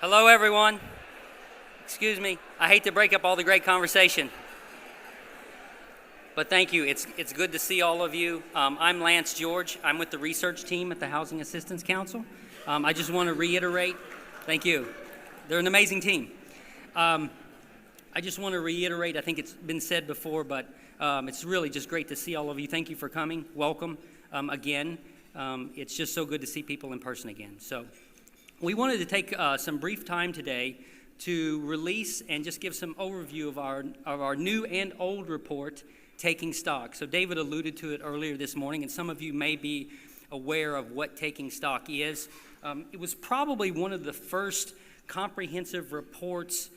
Hello, everyone. Excuse me. I hate to break up all the great conversation, but thank you. It's good to see all of you. I'm Lance George. I'm with the research team at the Housing Assistance Council. I just want to reiterate, thank you. They're an amazing team. I just want to reiterate, I think it's been said before, but it's really just great to see all of you. Thank you for coming. Welcome again. It's just so good to see people in person again. So we wanted to take some brief time today to release and just give some overview of our new and old report, Taking Stock. So David alluded to it earlier this morning, and some of you may be aware of what Taking Stock is. It was probably one of the first comprehensive reports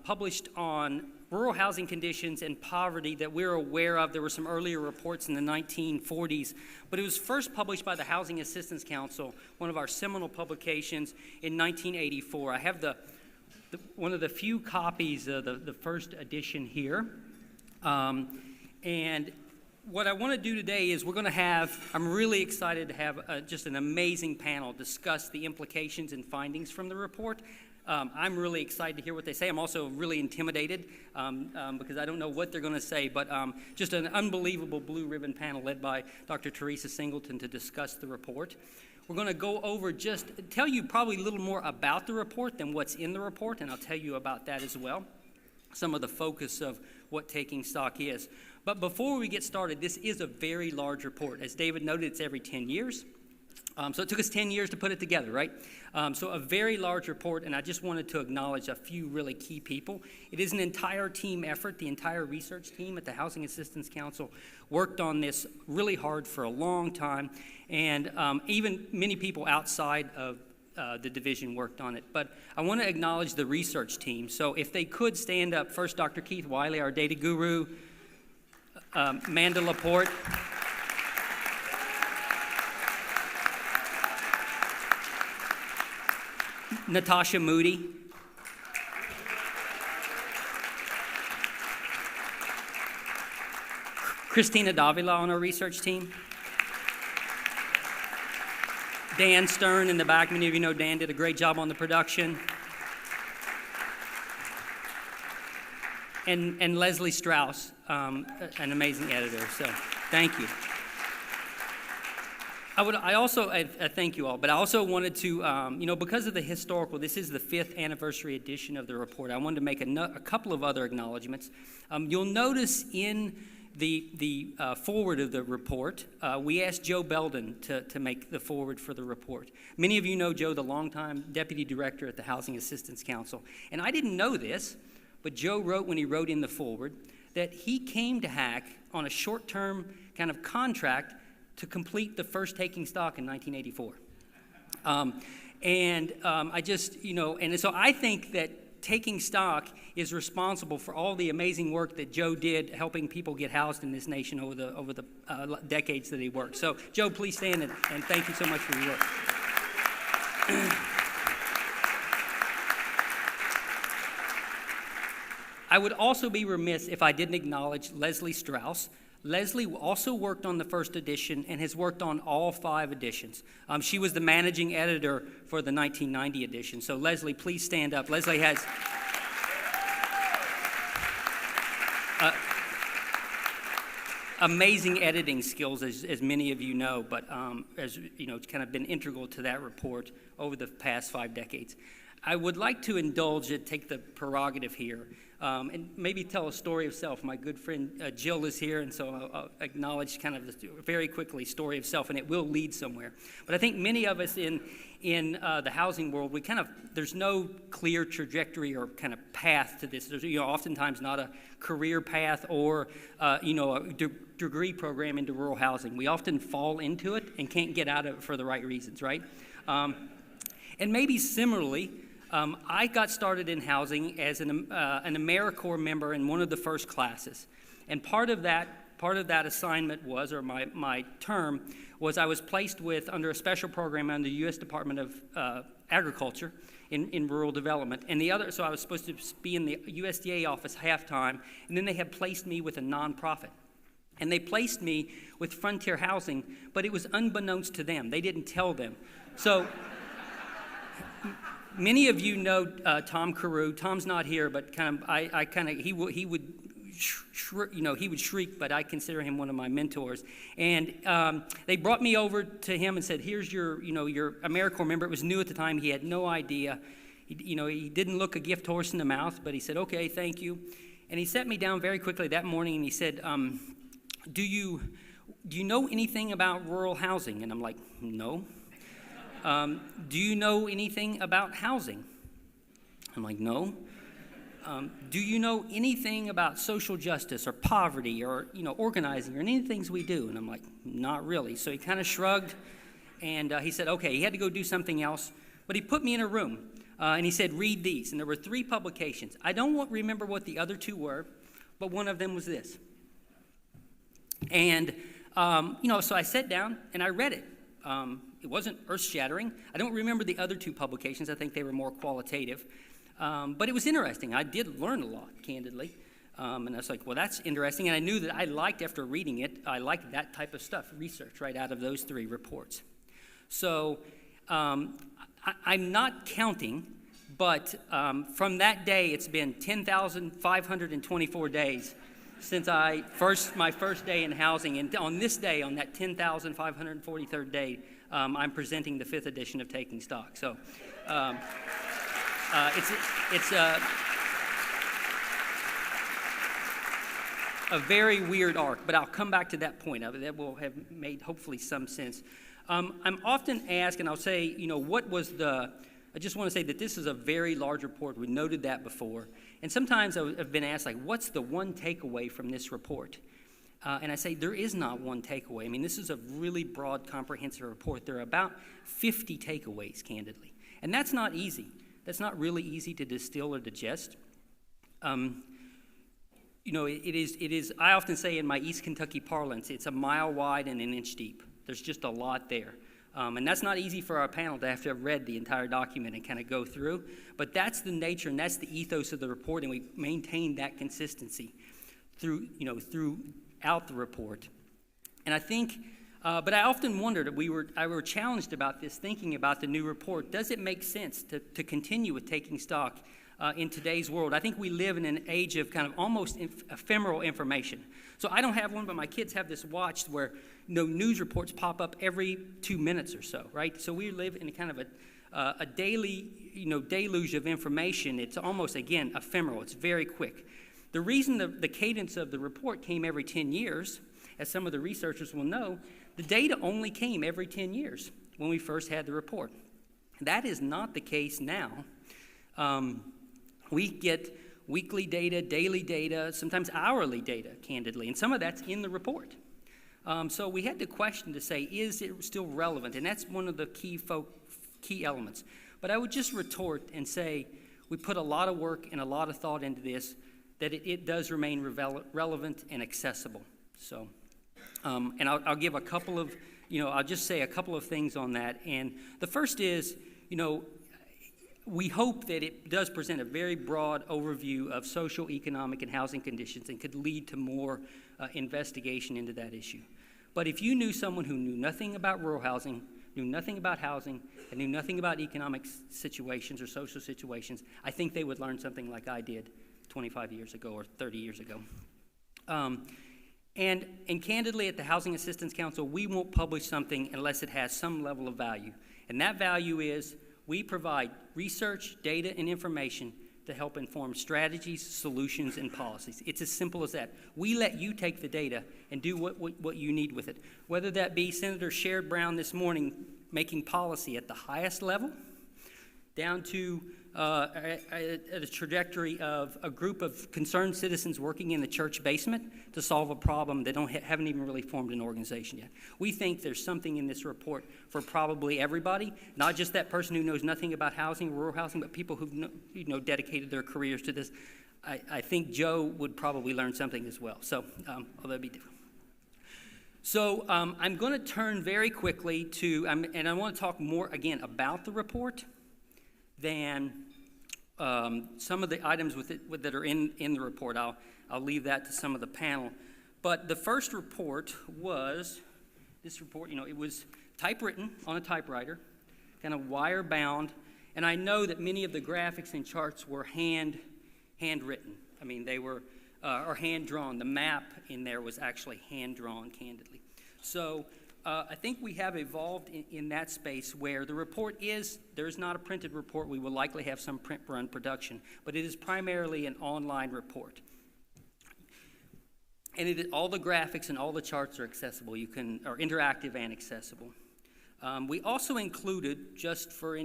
published on rural housing conditions and poverty that we're aware of. There were some earlier reports in the 1940s, but it was first published by the Housing Assistance Council, one of our seminal publications, in 1984. I have one of the few copies of the first edition here. And what I want to do today is I'm really excited to have just an amazing panel discuss the implications and findings from the report. I'm really excited to hear what they say. I'm also really intimidated because I don't know what they're going to say, but just an unbelievable blue ribbon panel led by Dr. Teresa Singleton to discuss the report. We're going to go over tell you probably a little more about the report than what's in the report, and I'll tell you about that as well, some of the focus of what Taking Stock is. But before we get started, this is a very large report. As David noted, it's every 10 years. So it took us 10 years to put it together, right? So a very large report, and I just wanted to acknowledge a few really key people. It is an entire team effort. The entire research team at the Housing Assistance Council worked on this really hard for a long time, and even many people outside of the division worked on it. But I want to acknowledge the research team. So if they could stand up, first Dr. Keith Wiley, our data guru, Amanda Laporte, Natasha Moody, Christina Davila on our research team, Dan Stern in the back. Many of you know Dan did a great job on the production. And Leslie Strauss, an amazing editor. So thank you. I also thank you all, but I also wanted to, because of the historical, this is the 5th anniversary edition of the report. I wanted to make a couple of other acknowledgments. You'll notice in the forward of the report, we asked Joe Belden to make the forward for the report. Many of you know Joe, the longtime deputy director at the Housing Assistance Council. And I didn't know this, but Joe wrote when he wrote in the forward that he came to HAC on a short-term kind of contract to complete the first Taking Stock in 1984. And so I think that Taking Stock is responsible for all the amazing work that Joe did helping people get housed in this nation over the decades that he worked. So Joe, please stand and thank you so much for your work. I would also be remiss if I didn't acknowledge Leslie Strauss. Leslie also worked on the first edition and has worked on all 5 editions. She was the managing editor for the 1990 edition. So Leslie, please stand up. Leslie has amazing editing skills, as many of you know, but as you know, it's kind of been integral to that report over the past 5 decades. I would like to indulge it, take the prerogative here, and maybe tell a story of self. My good friend Jill is here, and so I'll acknowledge kind of very quickly story of self, and it will lead somewhere. But I think many of us in the housing world, there's no clear trajectory or kind of path to this. There's oftentimes not a career path or a degree program into rural housing. We often fall into it and can't get out of it for the right reasons, right? And maybe similarly, I got started in housing as an AmeriCorps member in one of the first classes. And part of that assignment was, or my term, was I was placed under a special program under the U.S. Department of Agriculture in rural development. And so I was supposed to be in the USDA office half-time, and then they had placed me with a nonprofit. And they placed me with Frontier Housing, but it was unbeknownst to them. They didn't tell them. So Many of you know Tom Carew. Tom's not here, but he would shriek, but I consider him one of my mentors. And they brought me over to him and said, "Here's your AmeriCorps member." It was new at the time. He had no idea. He didn't look a gift horse in the mouth, but he said, "Okay, thank you." And he sat me down very quickly that morning, and he said, "Do you know anything about rural housing?" And I'm like, "No." "Do you know anything about housing?" I'm like, "No." "Do you know anything about social justice or poverty or organizing or any of the things we do?" And I'm like, "Not really." So he kind of shrugged, and he said, okay, he had to go do something else, but he put me in a room, and he said, "Read these." And there were 3 publications. I don't remember what the other 2 were, but one of them was this. And so I sat down and I read it. It wasn't earth-shattering. I don't remember the other 2 publications. I think they were more qualitative. But it was interesting. I did learn a lot, candidly. And I was like, well, that's interesting. And I knew that I liked, after reading it, I liked that type of stuff, research, right out of those 3 reports. So I'm not counting, but from that day, it's been 10,524 days since my first day in housing. And on this day, on that 10,543rd day, I'm presenting the 5th edition of Taking Stock. So it's a very weird arc, but I'll come back to that point. That will have made hopefully some sense. I'm often asked, and I'll say, I just want to say that this is a very large report. We noted that before. And sometimes I've been asked, what's the one takeaway from this report? And I say there is not one takeaway. I mean, this is a really broad, comprehensive report. There are about 50 takeaways, candidly. And that's not easy. That's not really easy to distill or digest. It is, I often say in my East Kentucky parlance, it's a mile wide and an inch deep. There's just a lot there. And that's not easy for our panel to have read the entire document and kind of go through. But that's the nature and that's the ethos of the report, and we maintain that consistency throughout the report. And I think, but I often wondered, I were challenged about this, thinking about the new report. Does it make sense to continue with Taking Stock in today's world? I think we live in an age of kind of almost ephemeral information. So I don't have one, but my kids have this watch where news reports pop up every 2 minutes or so, right? So we live in a kind of a daily, deluge of information. It's almost, again, ephemeral. It's very quick. The reason the cadence of the report came every 10 years, as some of the researchers will know, the data only came every 10 years when we first had the report. That is not the case now. We get weekly data, daily data, sometimes hourly data, candidly, and some of that's in the report. So we had the question to say, is it still relevant? And that's one of the key elements. But I would just retort and say, we put a lot of work and a lot of thought into this, that it does remain relevant and accessible. So, and I'll give a couple of, I'll just say a couple of things on that. And the first is, we hope that it does present a very broad overview of social, economic, and housing conditions and could lead to more investigation into that issue. But if you knew someone who knew nothing about rural housing, knew nothing about housing, and knew nothing about economic situations or social situations, I think they would learn something like I did 25 years ago or 30 years ago. And candidly, at the Housing Assistance Council, we won't publish something unless it has some level of value. And that value is we provide research, data, and information to help inform strategies, solutions, and policies. It's as simple as that. We let you take the data and do what you need with it. Whether that be Senator Sherrod Brown this morning making policy at the highest level, down to a trajectory of a group of concerned citizens working in the church basement to solve a problem that haven't even really formed an organization yet. We think there's something in this report for probably everybody, not just that person who knows nothing about housing, rural housing, but people who've dedicated their careers to this. I think Joe would probably learn something as well. So, although it'd be different. So I'm going to turn very quickly to, and I want to talk more again about the report than some of the items that are in the report. I'll leave that to some of the panel. But the first report was, this report, it was typewritten on a typewriter, kind of wire bound, And I know that many of the graphics and charts were handwritten. I mean, they were, or hand-drawn. The map in there was actually hand-drawn, candidly. So I think we have evolved in that space where the report there's not a printed report. We will likely have some print run production, but it is primarily an online report. And all the graphics and all the charts are accessible. Are interactive and accessible. We also included, just for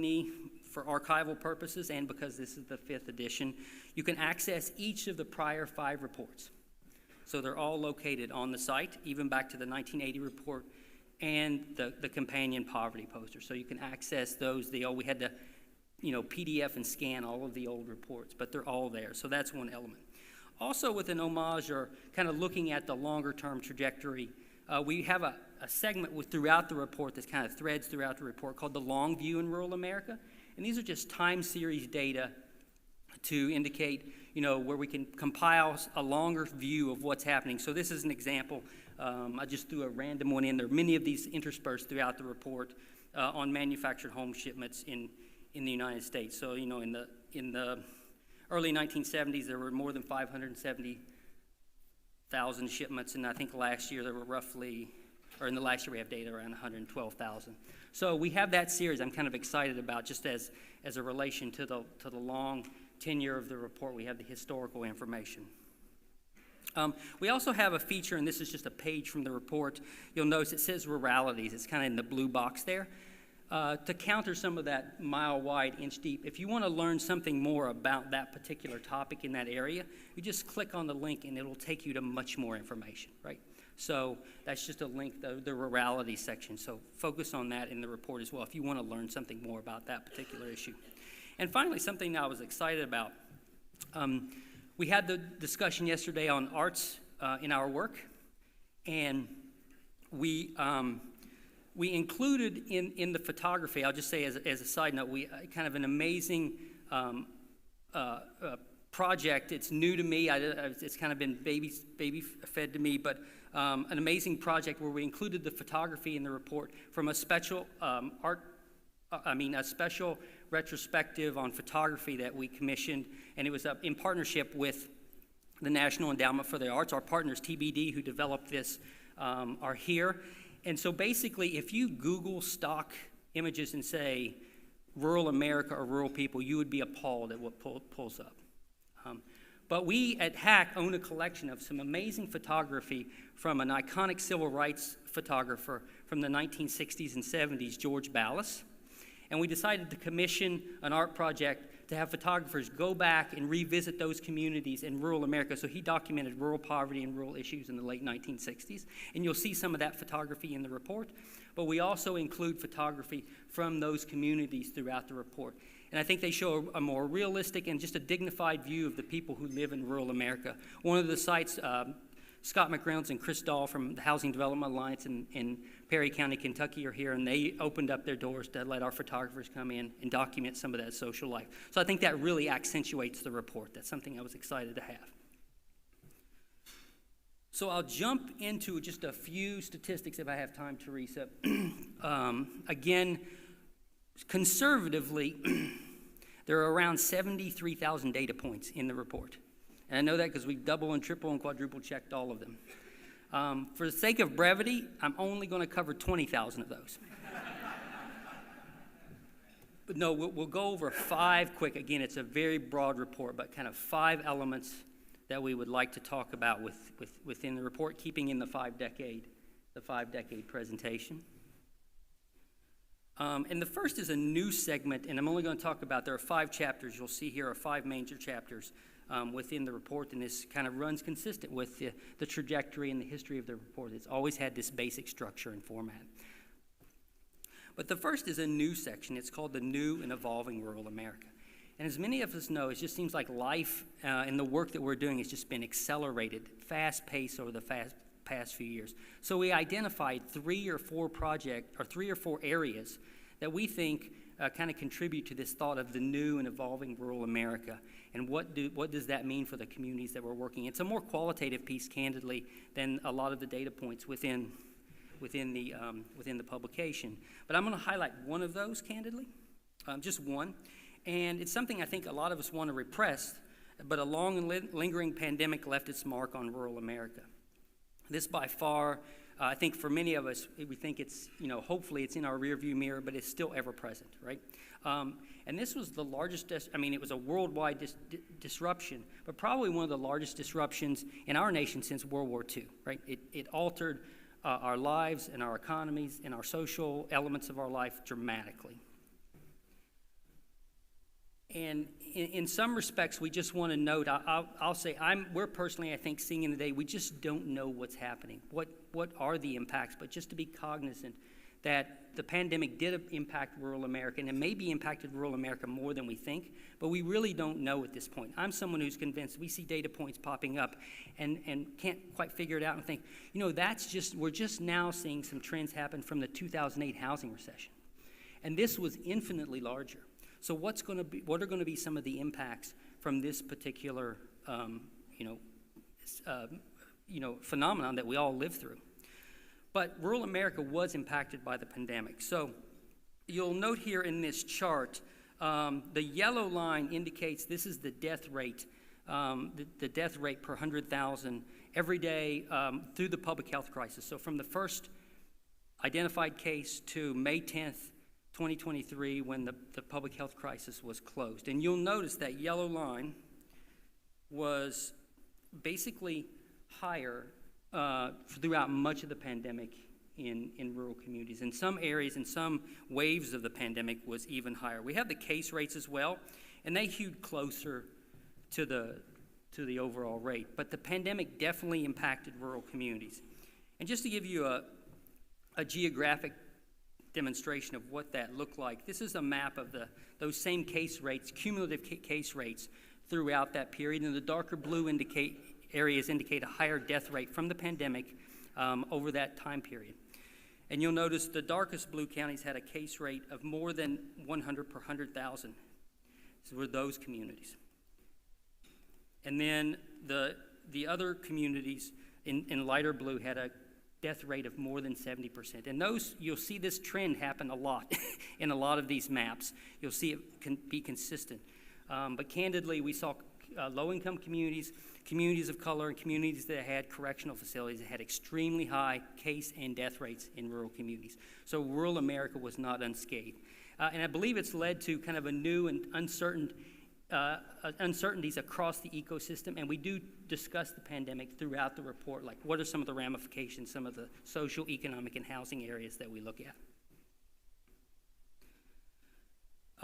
archival purposes and because this is the 5th edition, you can access each of the prior 5 reports. So they're all located on the site, even back to the 1980 report and the companion poverty poster. So you can access those. We had to, PDF and scan all of the old reports, but they're all there. So that's one element. Also, with an homage or kind of looking at the longer-term trajectory, we have a segment throughout the report that's kind of threads throughout the report called the Long View in Rural America. And these are just time series data to indicate, where we can compile a longer view of what's happening. So this is an example. I just threw a random one in there. Many of these interspersed throughout the report on manufactured home shipments in the United States. So, in the early 1970s, there were more than 570,000 shipments, and I think last year there were in the last year we have data around 112,000. So we have that series I'm kind of excited about, just as a relation to the long tenure of the report. We have the historical information. We also have a feature, and this is just a page from the report. You'll notice it says ruralities. It's kind of in the blue box there. To counter some of that mile wide, inch deep, if you want to learn something more about that particular topic in that area, you just click on the link and it'll take you to much more information, right? So that's just a link, the rurality section. So focus on that in the report as well if you want to learn something more about that particular issue. And finally, something I was excited about. We had the discussion yesterday on arts in our work, and we included in the photography, I'll just say as a side note, kind of an amazing project. It's new to me. It's kind of been baby fed to me, but an amazing project where we included the photography in the report from a special a special retrospective on photography that we commissioned, and it was in partnership with the National Endowment for the Arts. Our partners, TBD, who developed this, are here. And so basically, if you Google stock images and say rural America or rural people, you would be appalled at what pulls up. But we at HACC own a collection of some amazing photography from an iconic civil rights photographer from the 1960s and 70s, George Ballas. And we decided to commission an art project to have photographers go back and revisit those communities in rural America. So he documented rural poverty and rural issues in the late 1960s. And you'll see some of that photography in the report. But we also include photography from those communities throughout the report. And I think they show a more realistic and just a dignified view of the people who live in rural America. One of the sites, Scott McReynolds and Chris Dahl from the Housing Development Alliance in Perry County, Kentucky are here, and they opened up their doors to let our photographers come in and document some of that social life. So I think that really accentuates the report. That's something I was excited to have. So I'll jump into just a few statistics if I have time, Teresa. Again, conservatively, there are around 73,000 data points in the report. And I know that because we double and triple and quadruple checked all of them. For the sake of brevity, I'm only going to cover 20,000 of those. But no, we'll go over 5 quick. Again, it's a very broad report, but kind of 5 elements that we would like to talk about within the report, keeping in the 5-decade presentation. And the first is a new segment, and I'm only going to talk about, there are 5 chapters. You'll see here are 5 major chapters within the report, and this kind of runs consistent with the trajectory and the history of the report. It's always had this basic structure and format. But the first is a new section. It's called The New and Evolving Rural America. And as many of us know, it just seems like life and the work that we're doing has just been accelerated, fast-paced over the past few years. So we identified 3 or 4 areas that we think kind of contribute to this thought of the new and evolving rural America. And what does that mean for the communities that we're working in? It's a more qualitative piece, candidly, than a lot of the data points within the publication. But I'm going to highlight one of those, candidly, just one. And it's something I think a lot of us want to repress, but a long and lingering pandemic left its mark on rural America. This by far, I think for many of us, we think it's, hopefully it's in our rearview mirror, but it's still ever present, right? And this was the largest, it was a worldwide disruption, but probably one of the largest disruptions in our nation since World War II, right? It altered our lives and our economies and our social elements of our life dramatically. And in some respects, we just want to note, I'll say, we're personally, I think, seeing in the day, we just don't know what's happening. What are the impacts? But just to be cognizant that the pandemic did impact rural America, and it maybe impacted rural America more than we think, but we really don't know at this point. I'm someone who's convinced we see data points popping up and can't quite figure it out and think, we're just now seeing some trends happen from the 2008 housing recession. And this was infinitely larger. So what are going to be some of the impacts from this particular, phenomenon that we all live through? But rural America was impacted by the pandemic. So you'll note here in this chart, the yellow line indicates this is the death rate, the death rate per 100,000 every day through the public health crisis. So from the first identified case to May 10th, 2023, when the public health crisis was closed. And you'll notice that yellow line was basically higher throughout much of the pandemic in rural communities. In some areas, in some waves of the pandemic, was even higher. We have the case rates as well, and they hewed closer to the overall rate. But the pandemic definitely impacted rural communities. And just to give you a geographic demonstration of what that looked like, this is a map of those same case rates, cumulative case rates throughout that period, and the darker blue areas indicate a higher death rate from the pandemic over that time period. And you'll notice the darkest blue counties had a case rate of more than 100 per 100,000. So were those communities. And then the other communities in lighter blue had a death rate of more than 70%. And you'll see this trend happen a lot in a lot of these maps. You'll see it can be consistent. But candidly, we saw low-income communities, communities of color, and communities that had correctional facilities that had extremely high case and death rates in rural communities. So rural America was not unscathed. And I believe it's led to kind of a new and uncertainties across the ecosystem, and we do discuss the pandemic throughout the report, like what are some of the ramifications, some of the social, economic, and housing areas that we look at.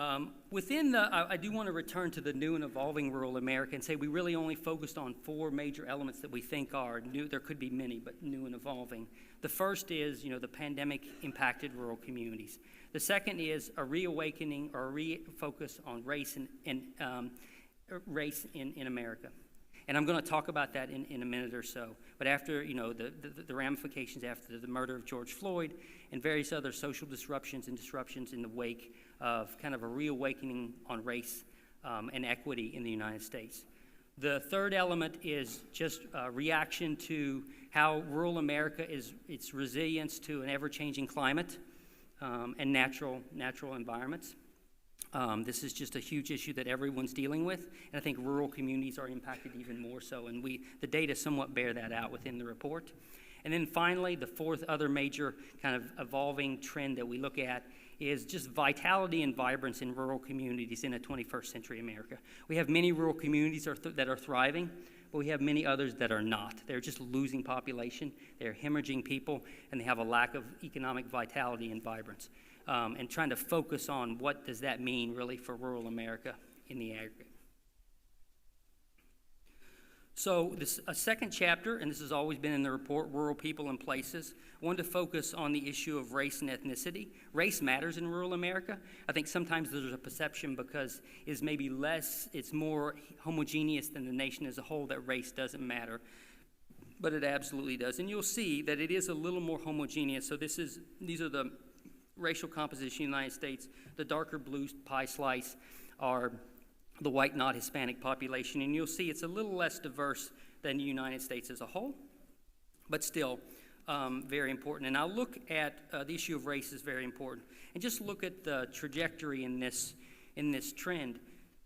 I do want to return to the new and evolving rural America and say we really only focused on 4 major elements that we think are new. There could be many, but new and evolving. The first is, the pandemic impacted rural communities. The second is a reawakening or a refocus on race in America. And I'm going to talk about that in a minute or so. But after, the ramifications after the murder of George Floyd and various other social disruptions in the wake of kind of a reawakening on race and equity in the United States. The third element is just a reaction to how rural America is its resilience to an ever-changing climate and natural environments. This is just a huge issue that everyone's dealing with, and I think rural communities are impacted even more so, and the data somewhat bear that out within the report. And then finally, the fourth other major kind of evolving trend that we look at is just vitality and vibrance in rural communities in a 21st century America. We have many rural communities that are thriving, but we have many others that are not. They're just losing population, they're hemorrhaging people, and they have a lack of economic vitality and vibrance. And trying to focus on what does that mean really for rural America in the aggregate. So a second chapter, and this has always been in the report, Rural People and Places. I wanted to focus on the issue of race and ethnicity. Race matters in rural America. I think sometimes there's a perception because it's more homogeneous than the nation as a whole that race doesn't matter. But it absolutely does. And you'll see that it is a little more homogeneous. So these are the racial composition in the United States. The darker blue pie slice are the white, not Hispanic population, and you'll see it's a little less diverse than the United States as a whole, but still very important. And I'll look at the issue of race is very important, and just look at the trajectory in this in this trend,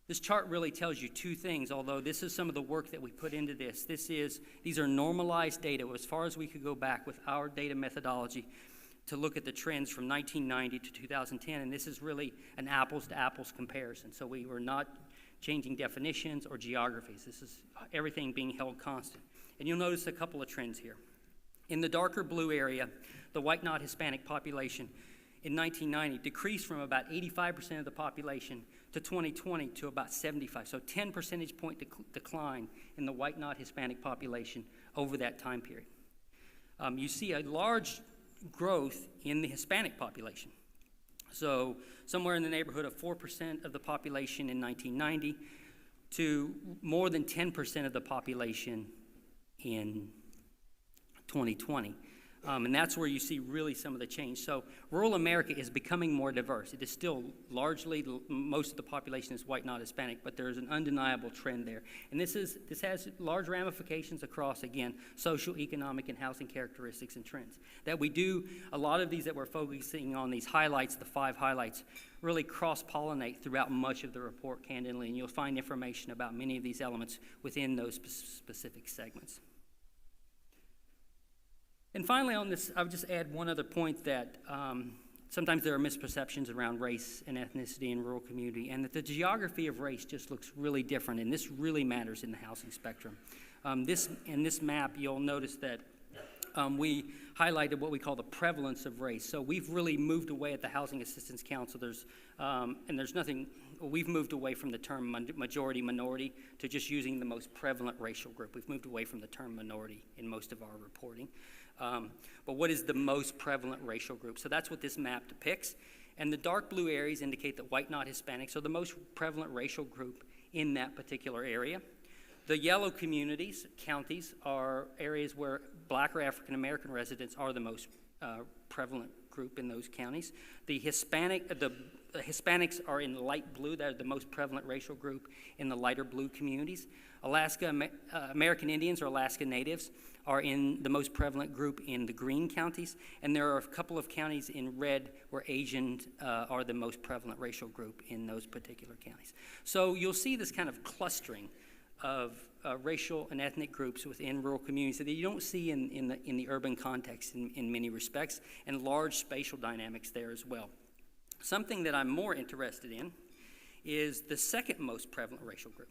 this chart really tells you two things, although this is some of the work that we put into this. These are normalized data as far as we could go back with our data methodology to look at the trends from 1990 to 2010, and this is really an apples-to-apples comparison. So we were not changing definitions or geographies. This is everything being held constant. And you'll notice a couple of trends here. In the darker blue area, the white not Hispanic population in 1990 decreased from about 85% of the population to 2020 to about 75. So 10 percentage point decline in the white not Hispanic population over that time period. You see a large growth in the Hispanic population. So somewhere in the neighborhood of 4% of the population in 1990 to more than 10% of the population in 2020. And that's where you see really some of the change. So rural America is becoming more diverse. It is still largely, most of the population is white, not Hispanic, but there's an undeniable trend there. And this has large ramifications across, again, social, economic, and housing characteristics and trends. That we do, a lot of these that we're focusing on, these highlights, the 5 highlights, really cross-pollinate throughout much of the report, candidly, and you'll find information about many of these elements within those specific segments. And finally on this, I would just add one other point that sometimes there are misperceptions around race and ethnicity in rural community, and that the geography of race just looks really different, and this really matters in the housing spectrum. In this map, you'll notice that we highlighted what we call the prevalence of race. So we've really moved away at the Housing Assistance Council. We've moved away from the term majority minority to just using the most prevalent racial group. We've moved away from the term minority in most of our reporting. But what is the most prevalent racial group? So that's what this map depicts. And the dark blue areas indicate that white, not Hispanics, are the most prevalent racial group in that particular area. The yellow communities, counties, are areas where Black or African American residents are the most prevalent group in those counties. The Hispanics are in light blue. They're the most prevalent racial group in the lighter blue communities. American Indians or Alaska Natives are in the most prevalent group in the green counties, and there are a couple of counties in red where Asians are the most prevalent racial group in those particular counties. So you'll see this kind of clustering of racial and ethnic groups within rural communities that you don't see in the urban context in many respects, and large spatial dynamics there as well. Something that I'm more interested in is the second most prevalent racial group.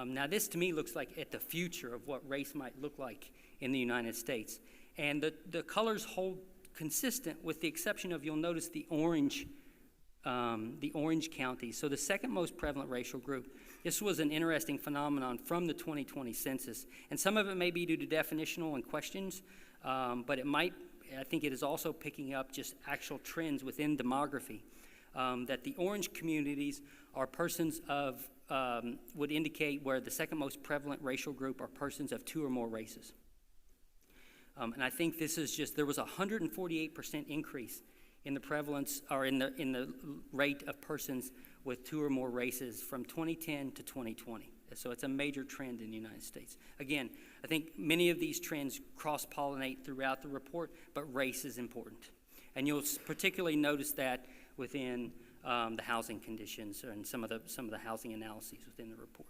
Now this to me looks like at the future of what race might look like in the United States. And the colors hold consistent with the exception of, you'll notice the orange counties. So the second most prevalent racial group, this was an interesting phenomenon from the 2020 census. And some of it may be due to definitional and questions, but I think it is also picking up just actual trends within demography. That the orange communities are persons of, would indicate where the second most prevalent racial group are persons of 2 or more races. And I think this is just, there was a 148% increase in the prevalence, or in the rate of persons with 2 or more races from 2010 to 2020. So it's a major trend in the United States. Again, I think many of these trends cross-pollinate throughout the report, but race is important. And you'll particularly notice that within the housing conditions and some of the housing analyses within the report.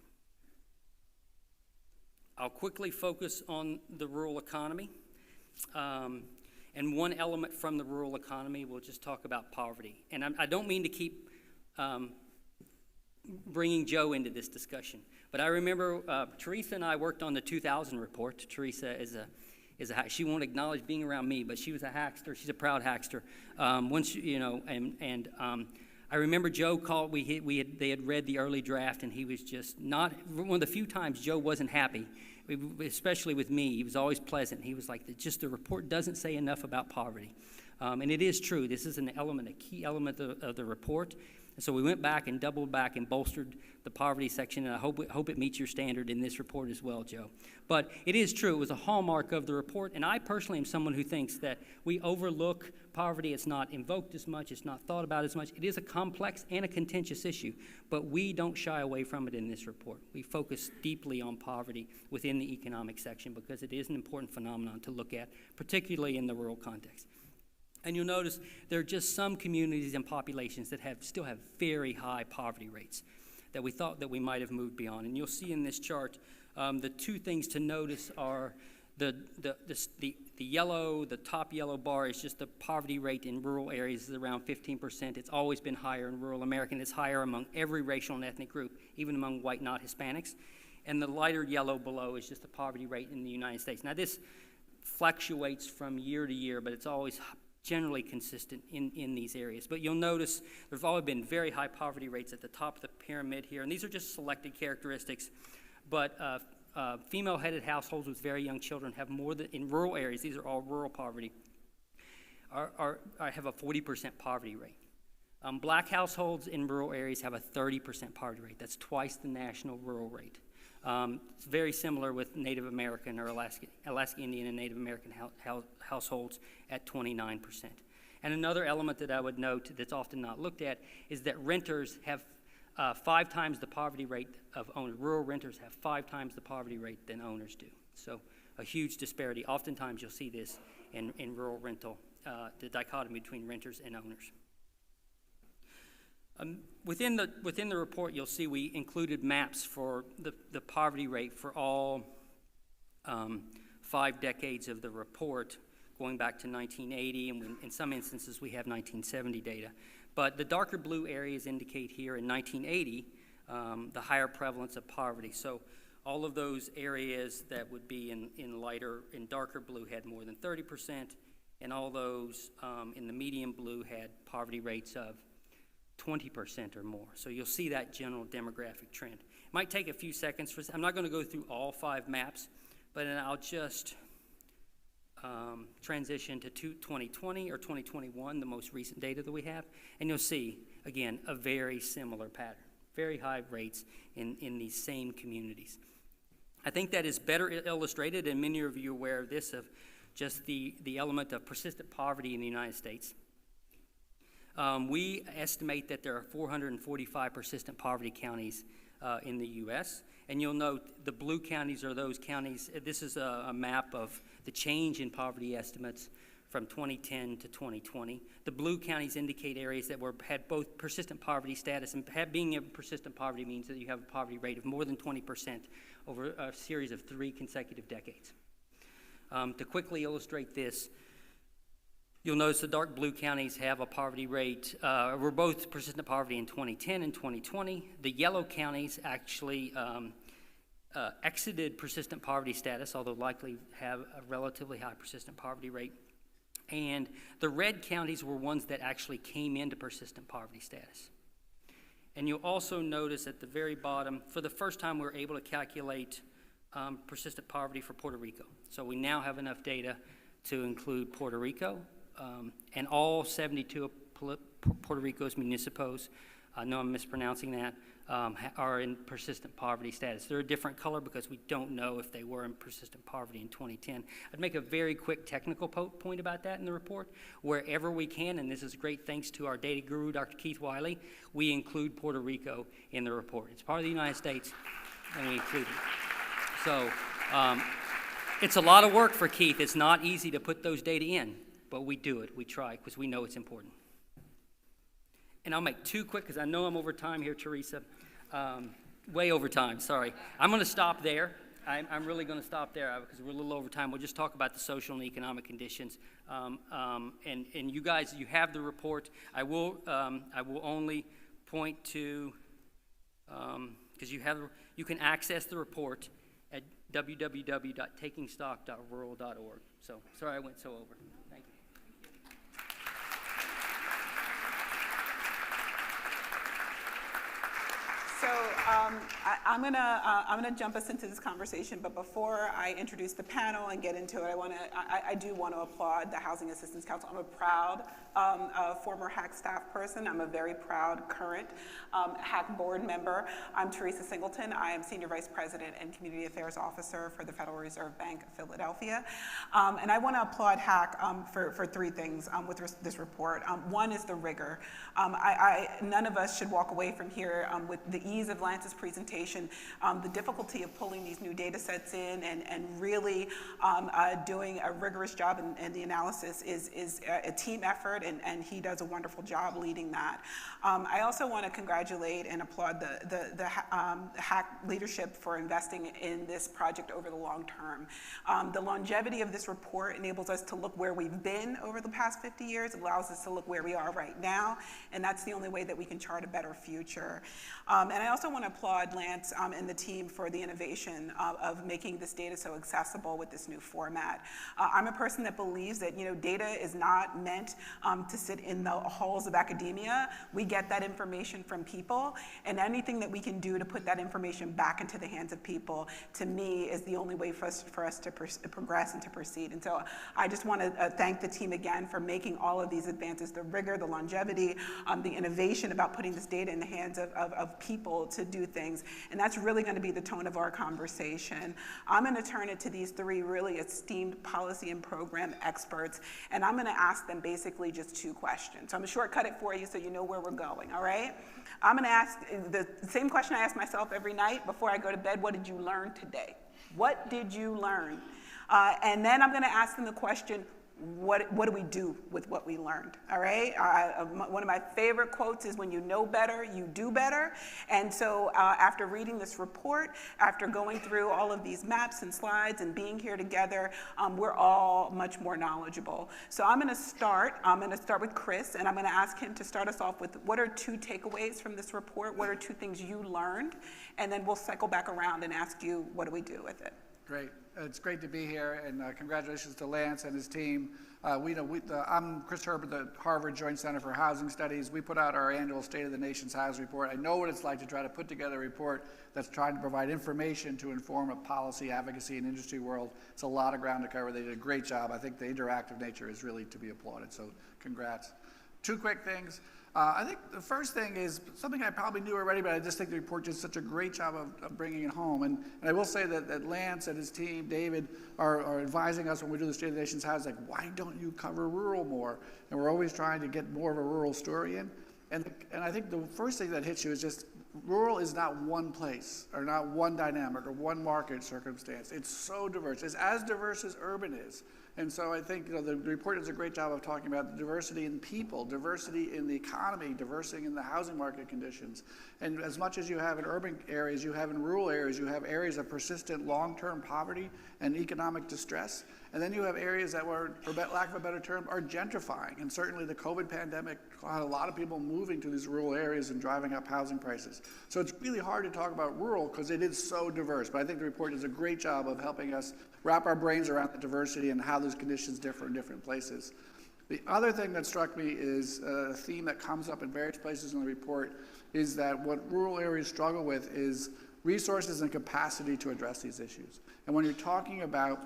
I'll quickly focus on the rural economy. And one element from the rural economy, we'll just talk about poverty. And I don't mean to keep bringing Joe into this discussion, but I remember Teresa and I worked on the 2000 report. Teresa she won't acknowledge being around me, but she was a hackster. She's a proud hackster. I remember Joe called. They had read the early draft, and he was just not one of the few times Joe wasn't happy, especially with me. He was always pleasant. He was like, the report doesn't say enough about poverty, and it is true. This is a key element of the report. And so we went back and doubled back and bolstered the poverty section, and I hope it meets your standard in this report as well, Joe. But it is true. It was a hallmark of the report, and I personally am someone who thinks that we overlook poverty. It's not invoked as much. It's not thought about as much. It is a complex and a contentious issue, but we don't shy away from it in this report. We focus deeply on poverty within the economic section because it is an important phenomenon to look at, particularly in the rural context. And you'll notice there are just some communities and populations that still have very high poverty rates that we thought that we might have moved beyond. And you'll see in this chart, the two things to notice are the yellow, the top yellow bar is just the poverty rate in rural areas is around 15%. It's always been higher in rural America, and it's higher among every racial and ethnic group, even among white, not Hispanics. And the lighter yellow below is just the poverty rate in the United States. Now this fluctuates from year to year, but it's always generally consistent in these areas. But you'll notice there's always been very high poverty rates at the top of the pyramid here, and these are just selected characteristics. But female-headed households with very young children have more than, in rural areas, these are all rural poverty, have a 40% poverty rate. Black households in rural areas have a 30% poverty rate. That's twice the national rural rate. It's very similar with Native American or Alaska Indian and Native American households at 29%. And another element that I would note that's often not looked at is that renters have 5 times the poverty rate of owners. Rural renters have 5 times the poverty rate than owners do. So a huge disparity. Oftentimes you'll see this in rural rental, the dichotomy between renters and owners. Within the report, you'll see we included maps for the poverty rate for all 5 decades of the report, going back to 1980, and in some instances we have 1970 data. But the darker blue areas indicate here in 1980 the higher prevalence of poverty. So all of those areas that would be in darker blue had more than 30%, and all those in the medium blue had poverty rates of 20% or more. So you'll see that general demographic trend. It might take a few seconds. I'm not going to go through all 5 maps, but I'll just transition to 2020 or 2021, the most recent data that we have, and you'll see, again, a very similar pattern, very high rates in these same communities. I think that is better illustrated, and many of you are aware of this, of just the element of persistent poverty in the United States. We estimate that there are 445 persistent poverty counties in the U.S., and you'll note the blue counties are those counties. This is a map of the change in poverty estimates from 2010 to 2020. The blue counties indicate areas that had both persistent poverty status, and being in persistent poverty means that you have a poverty rate of more than 20% over a series of 3 consecutive decades. To quickly illustrate this, you'll notice the dark blue counties have a poverty rate, were both persistent poverty in 2010 and 2020. The yellow counties actually exited persistent poverty status, although likely have a relatively high persistent poverty rate. And the red counties were ones that actually came into persistent poverty status. And you'll also notice at the very bottom, for the first time we were able to calculate persistent poverty for Puerto Rico. So we now have enough data to include Puerto Rico, and all 72 of Puerto Rico's municipos, I know I'm mispronouncing that, are in persistent poverty status. They're a different color because we don't know if they were in persistent poverty in 2010. I'd make a very quick technical point about that in the report. Wherever we can, and this is great thanks to our data guru, Dr. Keith Wiley, we include Puerto Rico in the report. It's part of the United States, and we include it. So it's a lot of work for Keith. It's not easy to put those data in, but we do it. We try because we know it's important. And I'll make 2 quick, because I know I'm over time here, Teresa. Way over time, sorry. I'm going to stop there. I'm really going to stop there because we're a little over time. We'll just talk about the social and economic conditions. And you guys, you have the report. I will only point to, because you can access the report at www.takingstock.rural.org. So sorry I went so over. Thank you. So I'm gonna jump us into this conversation, but before I introduce the panel and get into it, I do want to applaud the Housing Assistance Council. I'm a proud former HAC staff person. I'm a very proud current HAC board member. I'm Teresa Singleton. I am Senior Vice President and Community Affairs Officer for the Federal Reserve Bank of Philadelphia. And I want to applaud HAC for 3 things with this report. One is the rigor. None of us should walk away from here with the ease of Lance's presentation, the difficulty of pulling these new data sets in and really doing a rigorous job in the analysis is a team effort, and he does a wonderful job leading that. I also want to congratulate and applaud the HAC leadership for investing in this project over the long term. The longevity of this report enables us to look where we've been over the past 50 years. It allows us to look where we are right now, and that's the only way that we can chart a better future. And I also want to applaud Lance and the team for the innovation of making this data so accessible with this new format. I'm a person that believes that data is not meant to sit in the halls of academia. We get that information from people, and anything that we can do to put that information back into the hands of people, to me, is the only way for us to progress and to proceed. And so I just want to thank the team again for making all of these advances, the rigor, the longevity, the innovation about putting this data in the hands of people to do things. And that's really going to be the tone of our conversation. I'm going to turn it to these three really esteemed policy and program experts, and I'm going to ask them basically just two questions. So I'm going to shortcut it for you so you know where we're going, all right? I'm going to ask the same question I ask myself every night before I go to bed: what did you learn today? What did you learn? And then I'm going to ask them the question, what do we do with what we learned, all right? One of my favorite quotes is, when you know better, you do better. And so after reading this report, after going through all of these maps and slides and being here together, we're all much more knowledgeable. So I'm gonna start with Chris, and I'm gonna ask him to start us off with, what are two takeaways from this report? What are two things you learned? And then we'll cycle back around and ask you, what do we do with it? Great. It's great to be here, and congratulations to Lance and his team. I'm Chris Herbert, the Harvard Joint Center for Housing Studies. We put out our annual State of the Nation's Housing Report. I know what it's like to try to put together a report that's trying to provide information to inform a policy, advocacy, and industry world. It's a lot of ground to cover. They did a great job. I think the interactive nature is really to be applauded, so congrats. Two quick things. I think the first thing is something I probably knew already, but I just think the report did such a great job of bringing it home. And I will say that Lance and his team, David, are advising us when we do the State of the Nation's House, like, why don't you cover rural more? And we're always trying to get more of a rural story in. And I think the first thing that hits you is just, rural is not one place, or not one dynamic, or one market circumstance. It's so diverse. It's as diverse as urban is. And so I think the report does a great job of talking about the diversity in people, diversity in the economy, diversity in the housing market conditions. And as much as you have in urban areas, you have in rural areas, you have areas of persistent long-term poverty and economic distress. And then you have areas that were, for lack of a better term, are gentrifying. And certainly the COVID pandemic had a lot of people moving to these rural areas and driving up housing prices. So it's really hard to talk about rural because it is so diverse. But I think the report does a great job of helping us wrap our brains around the diversity and how those conditions differ in different places. The other thing that struck me is a theme that comes up in various places in the report, is that what rural areas struggle with is resources and capacity to address these issues. And when you're talking about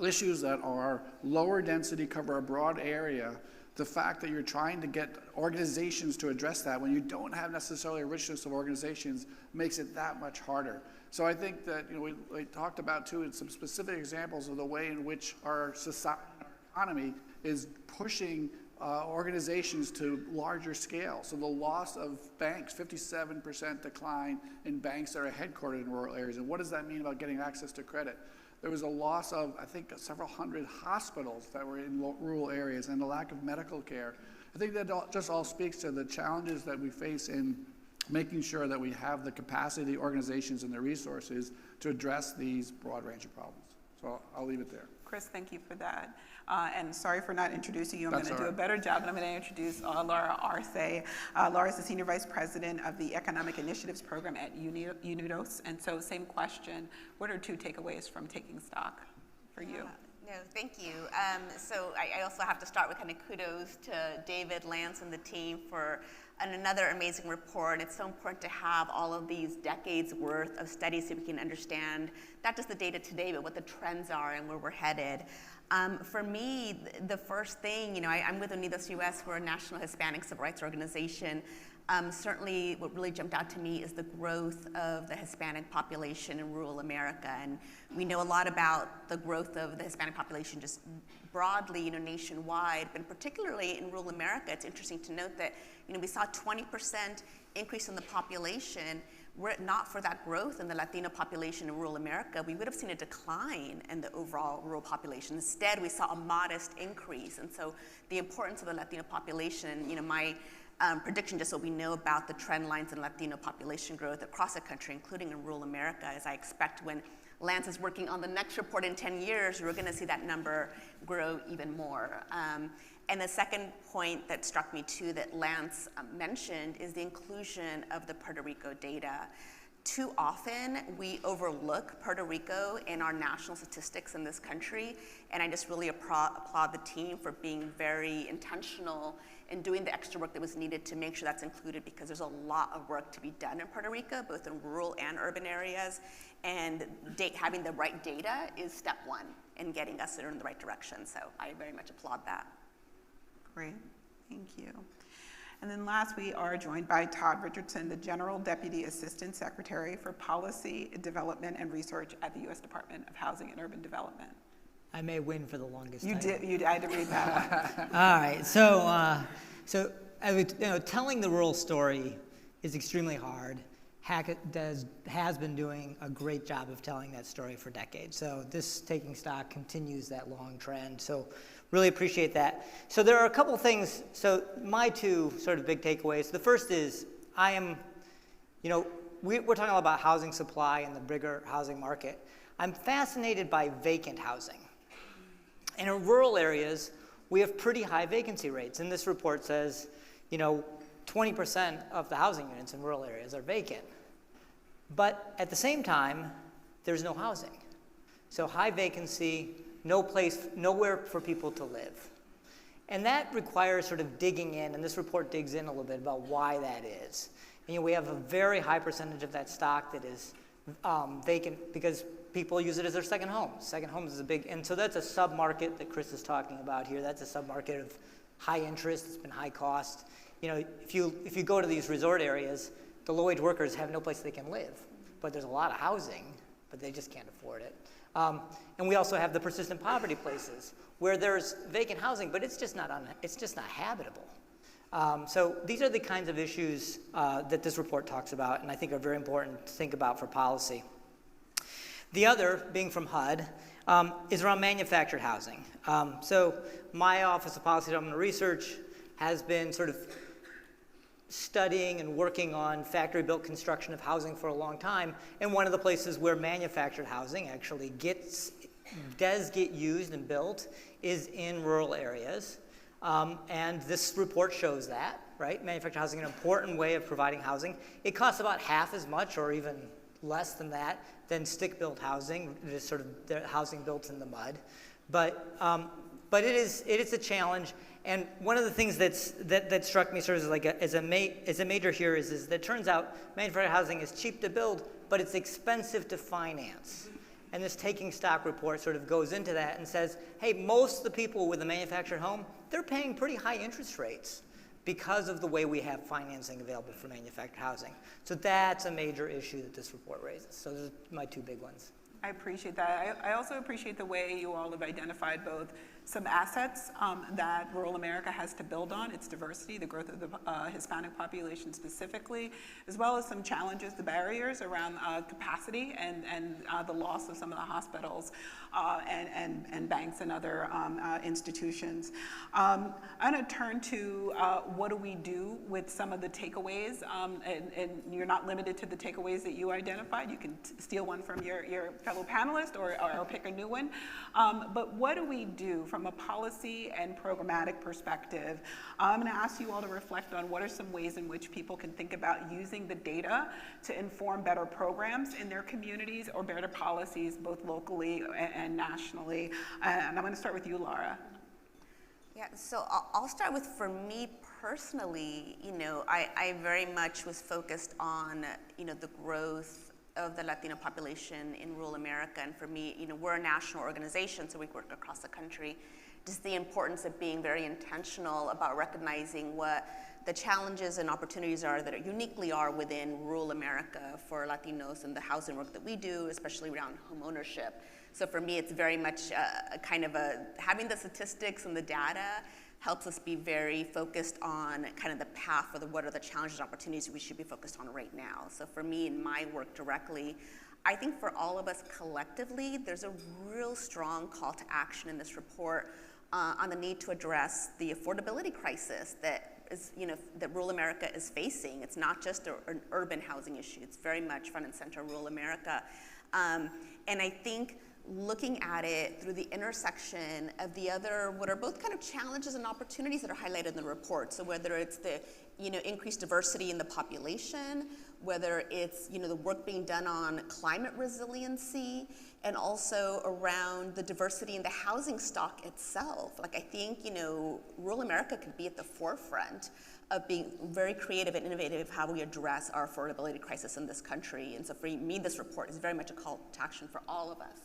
issues that are lower density, cover a broad area, the fact that you're trying to get organizations to address that when you don't have necessarily a richness of organizations makes it that much harder. So I think that we talked about too some specific examples of the way in which our society, our economy is pushing organizations to larger scale. So the loss of banks, 57% decline in banks that are headquartered in rural areas. And what does that mean about getting access to credit? There was a loss of, I think, several hundred hospitals that were in rural areas, and the lack of medical care. I think that just all speaks to the challenges that we face in making sure that we have the capacity, the organizations, and the resources to address these broad range of problems. So I'll leave it there. Chris, thank you for that. And sorry for not introducing you. I'm That's going to do all a right. better job, and I'm going to introduce Laura Arce. Laura is the Senior Vice President of the Economic Initiatives Program at UNIDOS. And so same question, what are two takeaways from taking stock for you? No, thank you. So I also have to start with kind of kudos to David, Lance, and the team for another amazing report. It's so important to have all of these decades worth of studies so we can understand not just the data today, but what the trends are and where we're headed. For me, the first thing, I'm with UNIDOS US, we're a national Hispanic civil rights organization. Certainly what really jumped out to me is the growth of the Hispanic population in rural America. And we know a lot about the growth of the Hispanic population just broadly, nationwide, but particularly in rural America. It's interesting to note that, we saw a 20% increase in the population, were it not for that growth in the Latino population in rural America, we would have seen a decline in the overall rural population. Instead, we saw a modest increase. And so the importance of the Latino population, my prediction, just so we know about the trend lines in Latino population growth across the country, including in rural America, is I expect when Lance is working on the next report in 10 years, we're going to see that number grow even more. And the second point that struck me too that Lance mentioned is the inclusion of the Puerto Rico data. Too often we overlook Puerto Rico in our national statistics in this country, and I just really applaud the team for being very intentional in doing the extra work that was needed to make sure that's included, because there's a lot of work to be done in Puerto Rico, both in rural and urban areas, and having the right data is step one in getting us in the right direction, so I very much applaud that. Great, thank you. And then last, we are joined by Todd Richardson, the General Deputy Assistant Secretary for Policy, Development, and Research at the U.S. Department of Housing and Urban Development. I may win for the longest You time. did, I had to read that one. All right, so telling the rural story is extremely hard. Hackett has been doing a great job of telling that story for decades. So this Taking Stock continues that long trend. So really appreciate that. So there are a couple things. So my two sort of big takeaways. The first is we're talking about housing supply and the bigger housing market. I'm fascinated by vacant housing. And in rural areas, we have pretty high vacancy rates. And this report says, 20% of the housing units in rural areas are vacant. But at the same time, there's no housing. So high vacancy, nowhere for people to live. And that requires sort of digging in, and this report digs in a little bit about why that is. And, we have a very high percentage of that stock that is vacant because people use it as their second home. Second homes is and so that's a sub-market that Chris is talking about here. That's a sub-market of high interest, it's been high cost. If you go to these resort areas, the low-wage workers have no place they can live, but there's a lot of housing, but they just can't afford it. And we also have the persistent poverty places where there's vacant housing, but it's just not habitable. So these are the kinds of issues that this report talks about, and I think are very important to think about for policy. The other, being from HUD, is around manufactured housing. So my Office of Policy Development and Research has been sort of studying and working on factory-built construction of housing for a long time, and one of the places where manufactured housing actually does get used and built is in rural areas. And this report shows that, right? Manufactured housing is an important way of providing housing. It costs about half as much or even less than that than stick-built housing, just sort of the housing built in the mud. But it is a challenge. And one of the things that struck me sort of as a major here is that it turns out manufactured housing is cheap to build, but it's expensive to finance. And this Taking Stock report sort of goes into that and says, hey, most of the people with a manufactured home, they're paying pretty high interest rates because of the way we have financing available for manufactured housing. So that's a major issue that this report raises. So those are my two big ones. I appreciate that. I also appreciate the way you all have identified both some assets that rural America has to build on, its diversity, the growth of the Hispanic population specifically, as well as some challenges, the barriers around capacity and the loss of some of the hospitals and banks and other institutions. I'm going to turn to what do we do with some of the takeaways, and you're not limited to the takeaways that you identified. You can steal one from your fellow panelist or pick a new one. But what do we do from a policy and programmatic perspective? I'm going to ask you all to reflect on what are some ways in which people can think about using the data to inform better programs in their communities or better policies both locally and nationally. And I'm going to start with you, Laura. Yeah, so I'll start with, for me personally, I very much was focused on, the growth of the Latino population in rural America. And for me, we're a national organization, so we work across the country. Just the importance of being very intentional about recognizing what the challenges and opportunities are that uniquely are within rural America for Latinos and the housing work that we do, especially around home ownership. So for me, it's very much kind of having the statistics and the data helps us be very focused on kind of the path for what are the challenges and opportunities we should be focused on right now. So for me in my work directly, I think for all of us collectively, there's a real strong call to action in this report on the need to address the affordability crisis that is, that rural America is facing. It's not just an urban housing issue. It's very much front and center rural America. And I think looking at it through the intersection of the other, what are both kind of challenges and opportunities that are highlighted in the report. So whether it's the, increased diversity in the population, whether it's, the work being done on climate resiliency, and also around the diversity in the housing stock itself. Like I think, rural America could be at the forefront of being very creative and innovative how we address our affordability crisis in this country. And so for me, this report is very much a call to action for all of us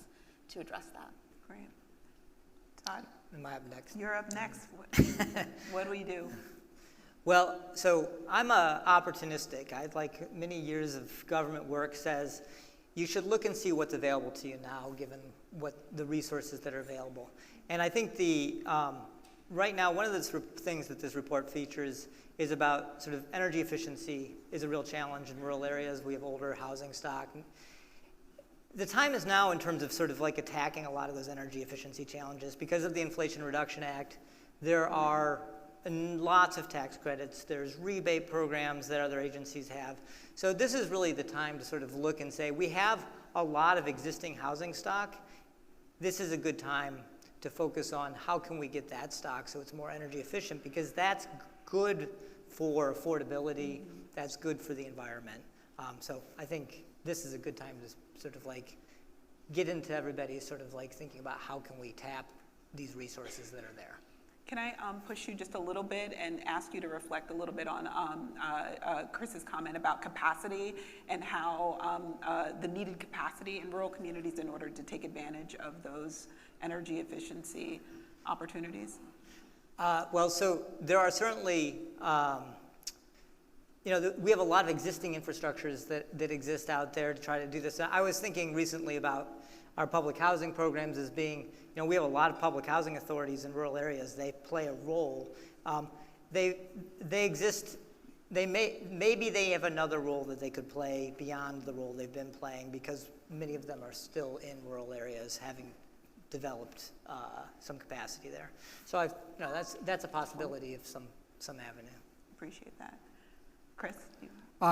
to address that. Great. Todd, Am I up next? you're up next. What do we do? Well, so I'm opportunistic. I'd like many years of government work says you should look and see what's available to you now, given what the resources that are available. And I think right now, one of the things that this report features is about sort of energy efficiency is a real challenge in rural areas. We have older housing stock. The time is now in terms of sort of like attacking a lot of those energy efficiency challenges. Because of the Inflation Reduction Act, there are lots of tax credits. There's rebate programs that other agencies have. So this is really the time to sort of look and say, we have a lot of existing housing stock. This is a good time to focus on how can we get that stock so it's more energy efficient, because that's good for affordability, that's good for the environment. So I think this is a good time to sort of like get into everybody sort of like thinking about how can we tap these resources that are there. Can I push you just a little bit and ask you to reflect a little bit on Chris's comment about capacity and how the needed capacity in rural communities in order to take advantage of those energy efficiency opportunities? Well, so there are certainly, we have a lot of existing infrastructures that exist out there to try to do this. I was thinking recently about our public housing programs as being, we have a lot of public housing authorities in rural areas. They play a role. They exist. Maybe they have another role that they could play beyond the role they've been playing, because many of them are still in rural areas, having developed some capacity there. So that's a possibility of some avenue. Appreciate that. Chris? So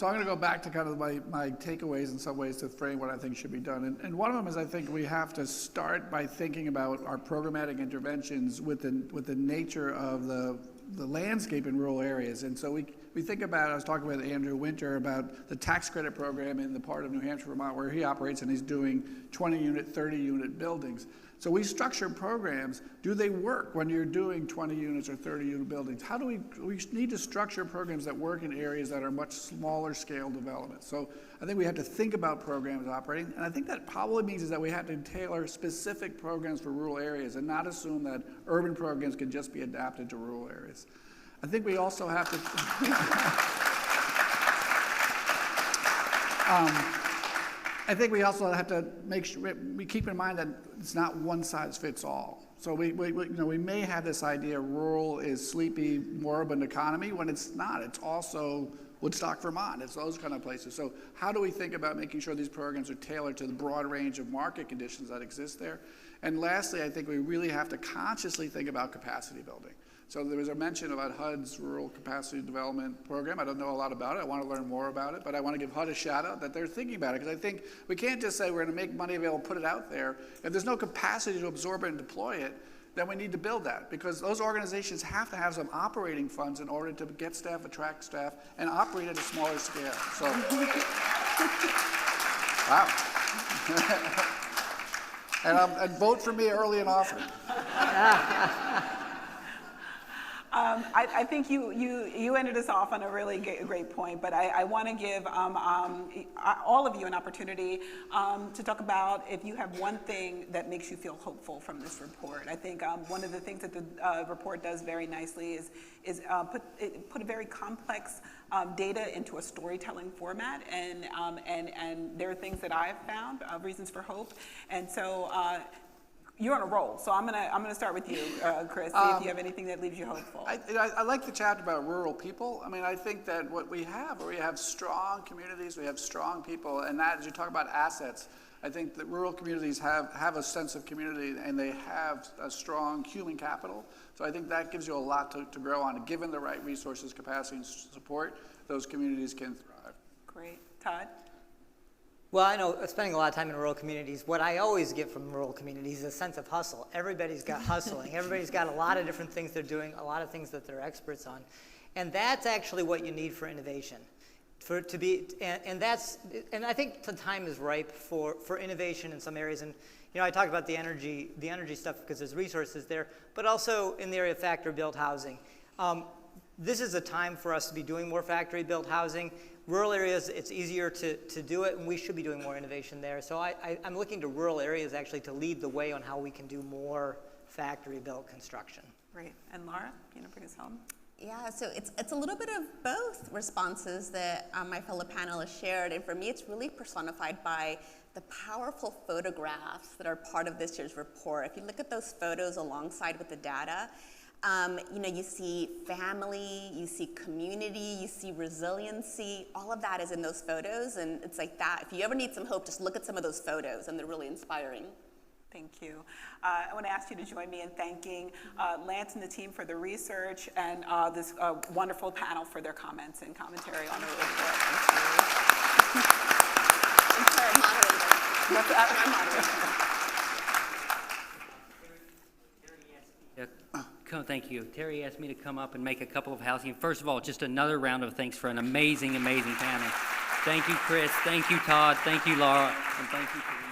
I'm going to go back to kind of my takeaways in some ways to frame what I think should be done. And one of them is I think we have to start by thinking about our programmatic interventions with the nature of the landscape in rural areas. And so we think about, I was talking with Andrew Winter about the tax credit program in the part of New Hampshire, Vermont, where he operates, and he's doing 20-unit, 30-unit buildings. So we structure programs. Do they work when you're doing 20 units or 30-unit buildings? How do we need to structure programs that work in areas that are much smaller scale development. So I think we have to think about programs operating, and I think that probably means is that we have to tailor specific programs for rural areas and not assume that urban programs can just be adapted to rural areas. I think we also have to, I think we also have to make sure we keep in mind that it's not one size fits all. So we may have this idea rural is sleepy, more urban economy, when it's not. It's also Woodstock, Vermont. It's those kind of places. So how do we think about making sure these programs are tailored to the broad range of market conditions that exist there? And lastly, I think we really have to consciously think about capacity building. So there was a mention about HUD's Rural Capacity Development Program. I don't know a lot about it. I want to learn more about it, but I want to give HUD a shout out that they're thinking about it, because I think we can't just say we're going to make money available, put it out there. If there's no capacity to absorb it and deploy it, then we need to build that, because those organizations have to have some operating funds in order to get staff, attract staff, and operate at a smaller scale. So, wow. and vote for me early and often. I think you ended us off on a really great point, but I want to give all of you an opportunity to talk about if you have one thing that makes you feel hopeful from this report. I think one of the things that the report does very nicely is put a very complex data into a storytelling format, and there are things that I've found, reasons for hope, and so You're on a roll, so I'm gonna start with you, Chris, see if you have anything that leaves you hopeful. I like the chapter about rural people. I mean, I think that what we have strong communities, we have strong people, and that, as you talk about assets, I think that rural communities have a sense of community and they have a strong human capital. So I think that gives you a lot to grow on. Given the right resources, capacity, and support, those communities can thrive. Great. Todd? Well, I know, spending a lot of time in rural communities, what I always get from rural communities is a sense of hustle. Everybody's got hustling. Everybody's got a lot of different things they're doing, a lot of things that they're experts on. And that's actually what you need for innovation. And I think the time is ripe for innovation in some areas. And I talked about the energy stuff because there's resources there, but also in the area of factory-built housing. This is a time for us to be doing more factory-built housing. Rural areas, it's easier to do it, and we should be doing more innovation there. So I'm looking to rural areas actually to lead the way on how we can do more factory-built construction. Great. And Laura, you bring us home? Yeah, so it's a little bit of both responses that my fellow panelists shared, and for me it's really personified by the powerful photographs that are part of this year's report. If you look at those photos alongside with the data, you see family, you see community, you see resiliency, all of that is in those photos, and it's like that. If you ever need some hope, just look at some of those photos, and they're really inspiring. Thank you. I want to ask you to join me in thanking Lance and the team for the research and this wonderful panel for their comments and commentary on the report. Thank you. Thank you. Terry asked me to come up and make a couple of housing. First of all, just another round of thanks for an amazing, amazing panel. Thank you, Chris. Thank you, Todd. Thank you, Laura. And thank you to the